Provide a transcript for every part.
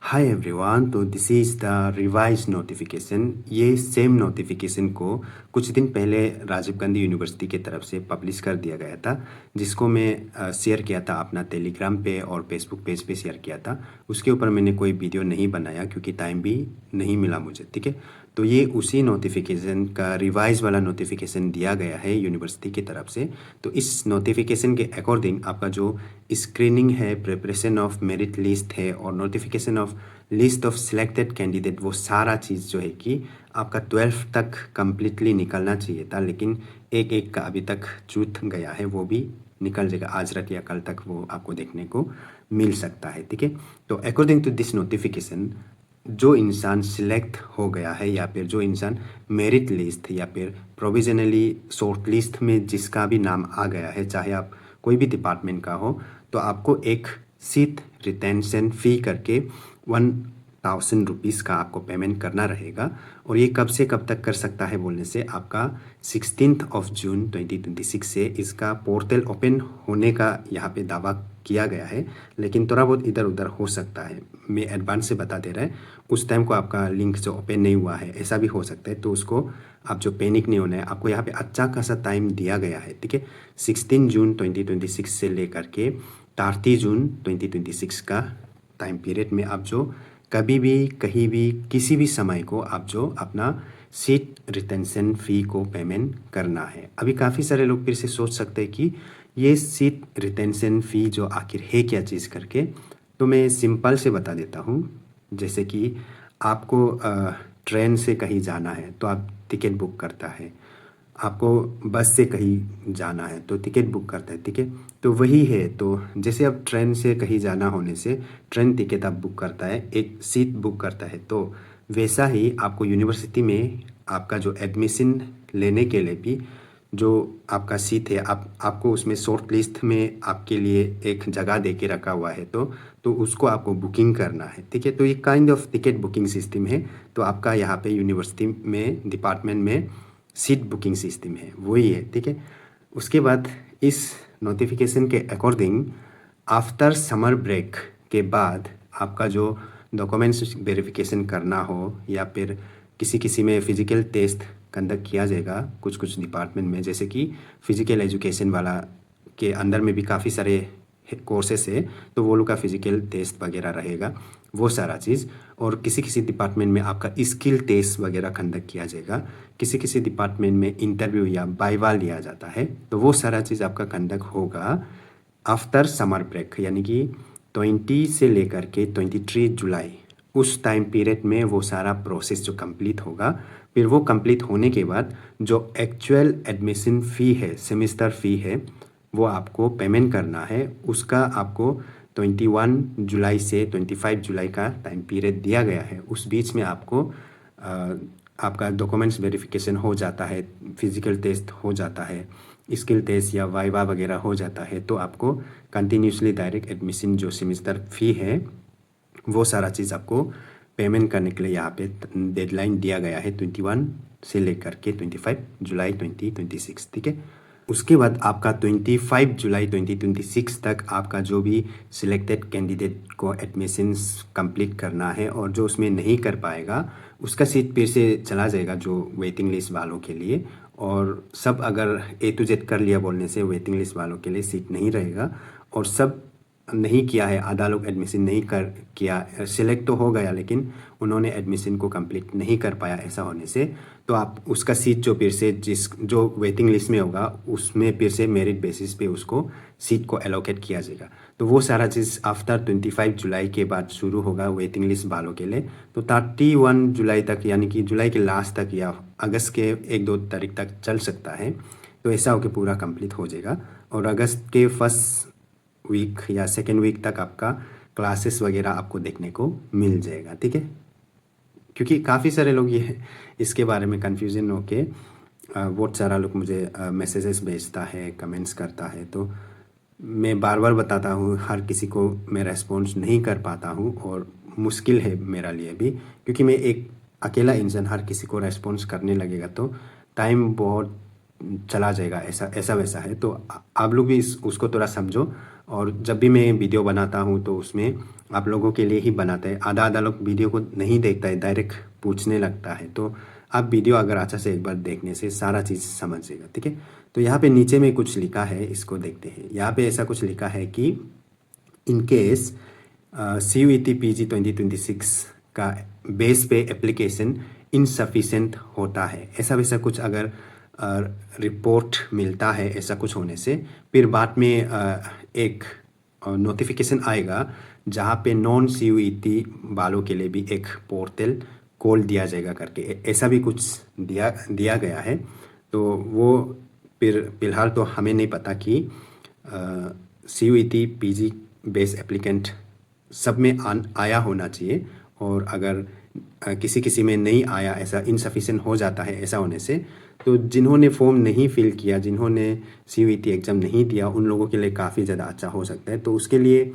Hi everyone, तो this is the revise notification. ये same notification को कुछ दिन पहले राजीव गांधी यूनिवर्सिटी की तरफ से पब्लिश कर दिया गया था, जिसको मैं शेयर किया था अपना टेलीग्राम पे और फेसबुक पेज पे शेयर किया था। उसके ऊपर मैंने कोई वीडियो नहीं बनाया क्योंकि टाइम भी नहीं मिला मुझे, ठीक है। तो ये उसी नोटिफिकेशन का रिवाइज वाला नोटिफिकेशन दिया गया है यूनिवर्सिटी की तरफ से। तो इस नोटिफिकेशन के अकॉर्डिंग आपका जो स्क्रीनिंग है, प्रिपरेशन ऑफ मेरिट लिस्ट है और notification of list of selected candidate, वो सारा चीज़ जो है कि आपका 12th तक कम्प्लीटली निकलना चाहिए था, लेकिन एक एक का अभी तक छूट गया है। वो भी निकल जाएगा आज रात या कल तक, वो आपको देखने को मिल सकता है, ठीक है। तो अकॉर्डिंग टू दिस नोटिफिकेशन, जो इंसान सिलेक्ट हो गया है या फिर जो इंसान मेरिट लिस्ट या फिर प्रोविजनली शॉर्ट लिस्ट में जिसका भी नाम आ गया है, चाहे आप कोई भी डिपार्टमेंट का हो, तो आपको एक सीट रिटेंशन फ़ी करके 1000 रुपीज़ का आपको पेमेंट करना रहेगा। और ये कब से कब तक कर सकता है बोलने से, आपका 16 जून 2026 से इसका पोर्टल ओपन होने का यहाँ पे दावा किया गया है, लेकिन थोड़ा बहुत इधर उधर हो सकता है। मैं एडवांस से बता दे रहा है, उस टाइम को आपका लिंक जो ओपन नहीं हुआ है ऐसा भी हो सकता है। तो उसको आप जो पैनिक नहीं होना है, आपको यहाँ पे अच्छा खासा टाइम दिया गया है, ठीक है। 16 जून 2026 से लेकर के 30 जून 2026 का टाइम पीरियड में आप जो कभी भी कहीं भी किसी भी समय को आप जो अपना सीट रिटेंशन फ़ी को पेमेंट करना है। अभी काफ़ी सारे लोग फिर से सोच सकते हैं कि ये सीट रिटेंशन फ़ी जो आखिर है क्या चीज़ करके। तो मैं सिंपल से बता देता हूँ। जैसे कि आपको ट्रेन से कहीं जाना है तो आप टिकट बुक करता है, आपको बस से कहीं जाना है तो टिकट बुक करता है, ठीक है। तो वही है, तो जैसे अब ट्रेन से कहीं जाना होने से ट्रेन टिकट आप बुक करता है, एक सीट बुक करता है, तो वैसा ही आपको यूनिवर्सिटी में आपका जो एडमिशन लेने के लिए भी जो आपका सीट है, आपको उसमें शॉर्ट लिस्ट में आपके लिए एक जगह दे के रखा हुआ है, तो उसको आपको बुकिंग करना है, ठीक है। तो ये kind of ticket booking system है। तो आपका यहाँ पे यूनिवर्सिटी में डिपार्टमेंट में सीट बुकिंग सिस्टम है, वही है, ठीक है। उसके बाद इस नोटिफिकेशन के अकॉर्डिंग आफ्टर समर ब्रेक के बाद आपका जो डॉक्यूमेंट्स वेरिफिकेशन करना हो या फिर किसी किसी में फ़िज़िकल टेस्ट कंडक्ट किया जाएगा, कुछ कुछ डिपार्टमेंट में, जैसे कि फ़िज़िकल एजुकेशन वाला के अंदर में भी काफ़ी सारे कोर्सेस है, तो वो लोग का फिजिकल टेस्ट वगैरह रहेगा, वो सारा चीज़। और किसी किसी डिपार्टमेंट में आपका स्किल टेस्ट वगैरह कंडक्ट किया जाएगा, किसी किसी डिपार्टमेंट में इंटरव्यू या बाइवा लिया जाता है, तो वो सारा चीज़ आपका कंडक्ट होगा आफ्टर समर ब्रेक, यानी कि 20 से लेकर के 23 जुलाई, उस टाइम पीरियड में वो सारा प्रोसेस जो कंप्लीट होगा। फिर वो कंप्लीट होने के बाद जो एक्चुअल एडमिशन फ़ी है, सेमेस्टर फ़ी है, वो आपको पेमेंट करना है। उसका आपको 21 जुलाई से 25 जुलाई का टाइम पीरियड दिया गया है। उस बीच में आपको आपका डॉक्यूमेंट्स वेरिफिकेशन हो जाता है, फिजिकल टेस्ट हो जाता है, स्किल टेस्ट या वाइवा वगैरह हो जाता है, तो आपको कंटिन्यूसली डायरेक्ट एडमिशन जो सेमेस्टर फ़ी है, वो सारा चीज़ आपको पेमेंट करने के लिए यहाँ पे डेडलाइन दिया गया है 21 से लेकर के 25 जुलाई 2026, ठीक है। उसके बाद आपका 25 जुलाई 2026 तक आपका जो भी सिलेक्टेड कैंडिडेट को एडमिशन्स कंप्लीट करना है, और जो उसमें नहीं कर पाएगा उसका सीट फिर से चला जाएगा जो वेटिंग लिस्ट वालों के लिए। और सब अगर A to Z कर लिया बोलने से वेटिंग लिस्ट वालों के लिए सीट नहीं रहेगा। और सब नहीं किया है, आधा लोग एडमिशन नहीं कर किया, सिलेक्ट तो हो गया लेकिन उन्होंने एडमिशन को कंप्लीट नहीं कर पाया, ऐसा होने से तो आप उसका सीट जो फिर से जो वेटिंग लिस्ट में होगा उसमें फिर से मेरिट बेसिस पे उसको सीट को एलोकेट किया जाएगा। तो वो सारा चीज़ आफ्टर 25 जुलाई के बाद शुरू होगा वेटिंग लिस्ट वालों के लिए। तो 31 जुलाई तक, यानी कि जुलाई के लास्ट तक या अगस्त के 1-2 तारीख तक चल सकता है। तो ऐसा होकर पूरा कंप्लीट हो जाएगा, और अगस्त के फर्स्ट वीक या सेकेंड वीक तक आपका क्लासेस वगैरह आपको देखने को मिल जाएगा, ठीक है। क्योंकि काफ़ी सारे लोग ये इसके बारे में कन्फ्यूजन होके बहुत सारा लोग मुझे मैसेजेस भेजता है, कमेंट्स करता है, तो मैं बार बार बताता हूँ, हर किसी को मैं रेस्पॉन्स नहीं कर पाता हूँ, और मुश्किल है मेरा लिए भी, क्योंकि मैं एक अकेला इंसान हर किसी को रेस्पॉन्स करने लगेगा तो टाइम बहुत चला जाएगा, ऐसा ऐसा वैसा है। तो आप लोग भी उसको थोड़ा समझो। और जब भी मैं वीडियो बनाता हूँ तो उसमें आप लोगों के लिए ही बनाता है। आधा आधा लोग वीडियो को नहीं देखता है, डायरेक्ट पूछने लगता है। तो आप वीडियो अगर अच्छा से एक बार देखने से सारा चीज़ समझेगा, ठीक है। तो यहाँ पे नीचे में कुछ लिखा है, इसको देखते हैं। यहाँ पे ऐसा कुछ लिखा है कि इन केस CUET PG 2026 का बेस पे एप्लीकेशन इनसफिशेंट होता है, ऐसा वैसा कुछ अगर रिपोर्ट मिलता है ऐसा कुछ होने से, फिर बाद में एक नोटिफिकेशन आएगा जहाँ पे नॉन CUET वालों के लिए भी एक पोर्टल खोल दिया जाएगा करके, ऐसा भी कुछ दिया दिया गया है। तो वो फिर फिलहाल तो हमें नहीं पता कि CUET PG बेस एप्लीकेंट सब में आया होना चाहिए। और अगर किसी किसी में नहीं आया, ऐसा इनसफिशेंट हो जाता है ऐसा होने से, तो जिन्होंने फॉर्म नहीं फिल किया, जिन्होंने CUET एग्ज़ाम नहीं दिया, उन लोगों के लिए काफ़ी ज़्यादा अच्छा हो सकता है। तो उसके लिए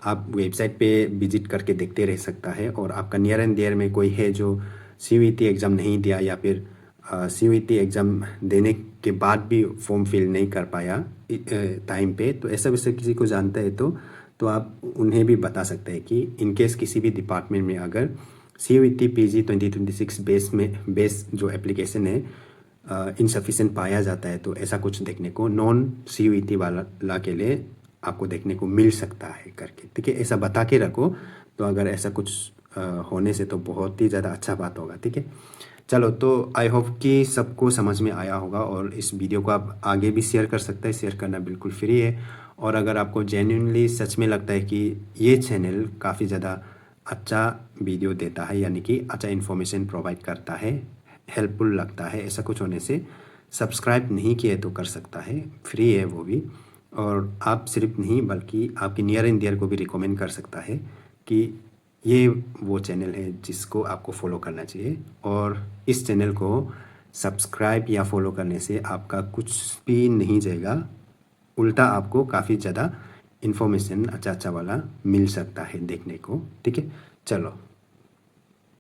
आप वेबसाइट पे विजिट करके देखते रह सकता है। और आपका नियर एंड देयर में कोई है जो CUET एग्ज़ाम नहीं दिया या फिर CUET एग्ज़ाम देने के बाद भी फॉर्म फिल नहीं कर पाया टाइम पे, तो ऐसा वैसा किसी को जानता है तो आप उन्हें भी बता सकते हैं कि इनकेस किसी भी डिपार्टमेंट में अगर CUET PG 2026 बेस जो एप्लीकेशन है इनसफिशेंट पाया जाता है, तो ऐसा कुछ देखने को नॉन CUET वाला के लिए आपको देखने को मिल सकता है करके, ठीक है। ऐसा बता के रखो। तो अगर ऐसा कुछ होने से तो बहुत ही ज़्यादा अच्छा बात होगा, ठीक है। चलो, तो आई होप कि सबको समझ में आया होगा। और इस वीडियो को आप आगे भी शेयर कर सकते हैं, शेयर करना बिल्कुल फ्री है। और अगर आपको जेन्युइनली सच में लगता है कि ये चैनल काफ़ी ज़्यादा अच्छा वीडियो देता है, यानी कि अच्छा इन्फॉर्मेशन प्रोवाइड करता है, हेल्पफुल लगता है, ऐसा कुछ होने से सब्सक्राइब नहीं किए तो कर सकता है, फ्री है वो भी। और आप सिर्फ नहीं बल्कि आपके नियर एंड डियर को भी रिकमेंड कर सकता है कि ये वो चैनल है जिसको आपको फॉलो करना चाहिए। और इस चैनल को सब्सक्राइब या फॉलो करने से आपका कुछ भी नहीं जाएगा, उल्टा आपको काफ़ी ज़्यादा इन्फॉर्मेशन अच्छा अच्छा वाला मिल सकता है देखने को, ठीक है। चलो।